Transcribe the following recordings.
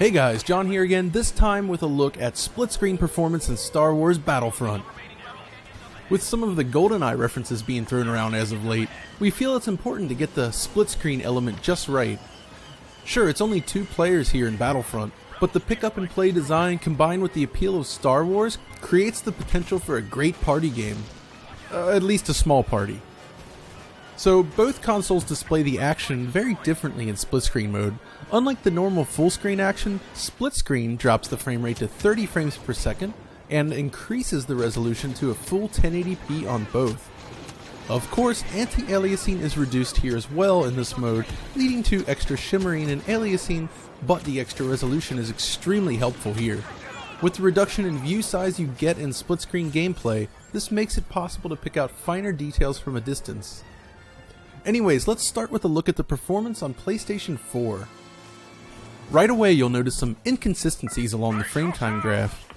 Hey guys, John here again, this time with a look at split-screen performance in Star Wars Battlefront. With some of the GoldenEye references being thrown around as of late, we feel it's important to get the split-screen element just right. Sure, it's only 2 players here in Battlefront, but the pick-up-and-play design combined with the appeal of Star Wars creates the potential for a great party game. At least a small party. So both consoles display the action very differently in split-screen mode. Unlike the normal full-screen action, split-screen drops the frame rate to 30 frames per second and increases the resolution to a full 1080p on both. Of course, anti-aliasing is reduced here as well in this mode, leading to extra shimmering and aliasing, but the extra resolution is extremely helpful here. With the reduction in view size you get in split-screen gameplay, this makes it possible to pick out finer details from a distance. Anyways, let's start with a look at the performance on PlayStation 4. Right away you'll notice some inconsistencies along the frame time graph.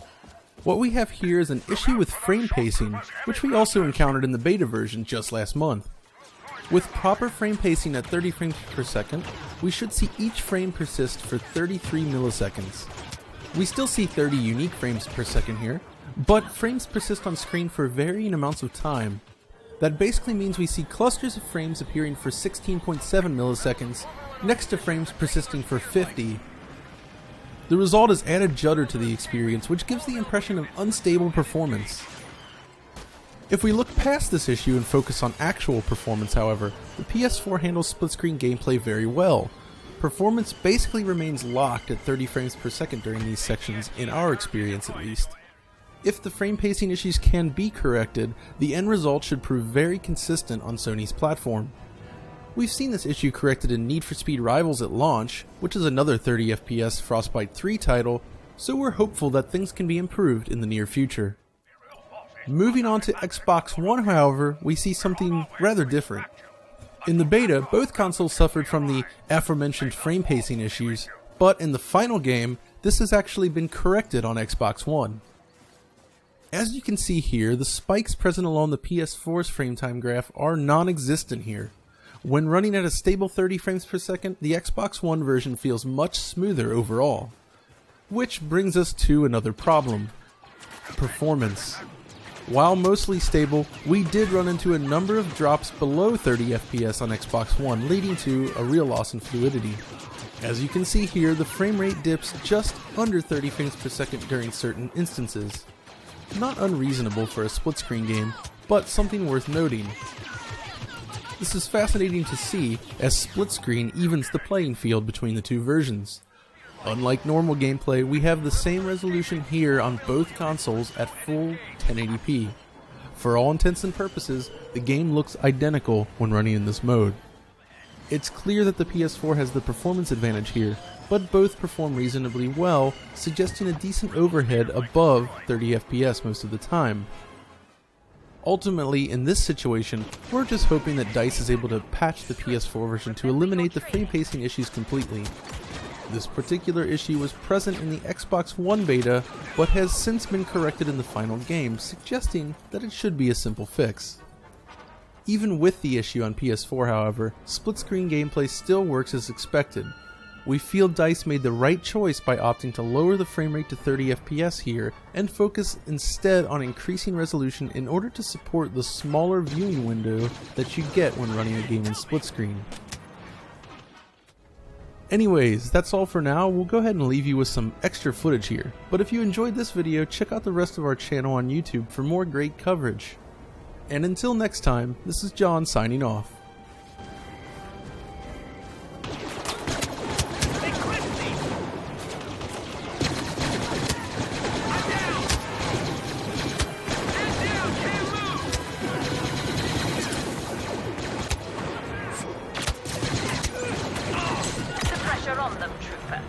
What we have here is an issue with frame pacing, which we also encountered in the beta version just last month. With proper frame pacing at 30 frames per second, we should see each frame persist for 33 milliseconds. We still see 30 unique frames per second here, but frames persist on screen for varying amounts of time. That basically means we see clusters of frames appearing for 16.7 milliseconds, next to frames persisting for 50. The result is added judder to the experience, which gives the impression of unstable performance. If we look past this issue and focus on actual performance, however, the PS4 handles split-screen gameplay very well. Performance basically remains locked at 30 frames per second during these sections, in our experience at least. If the frame pacing issues can be corrected, the end result should prove very consistent on Sony's platform. We've seen this issue corrected in Need for Speed Rivals at launch, which is another 30 FPS Frostbite 3 title, so we're hopeful that things can be improved in the near future. Moving on to Xbox One, however, we see something rather different. In the beta, both consoles suffered from the aforementioned frame pacing issues, but in the final game, this has actually been corrected on Xbox One. As you can see here, the spikes present along the PS4's frame time graph are non-existent here. When running at a stable 30 frames per second, the Xbox One version feels much smoother overall. Which brings us to another problem: performance. While mostly stable, we did run into a number of drops below 30 FPS on Xbox One, leading to a real loss in fluidity. As you can see here, the frame rate dips just under 30 frames per second during certain instances. Not unreasonable for a split-screen game, but something worth noting. This is fascinating to see, as split-screen evens the playing field between the 2 versions. Unlike normal gameplay, we have the same resolution here on both consoles at full 1080p. For all intents and purposes, the game looks identical when running in this mode. It's clear that the PS4 has the performance advantage here, but both perform reasonably well, suggesting a decent overhead above 30 FPS most of the time. Ultimately, in this situation, we're just hoping that DICE is able to patch the PS4 version to eliminate the frame pacing issues completely. This particular issue was present in the Xbox One beta, but has since been corrected in the final game, suggesting that it should be a simple fix. Even with the issue on PS4, however, split-screen gameplay still works as expected. We feel DICE made the right choice by opting to lower the frame rate to 30 FPS here, and focus instead on increasing resolution in order to support the smaller viewing window that you get when running a game in split-screen. Anyways, that's all for now. We'll go ahead and leave you with some extra footage here, but if you enjoyed this video, check out the rest of our channel on YouTube for more great coverage. And until next time, this is John signing off. Pressure on them, trooper.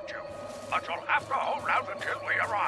contact you, but you'll have to hold out until we arrive.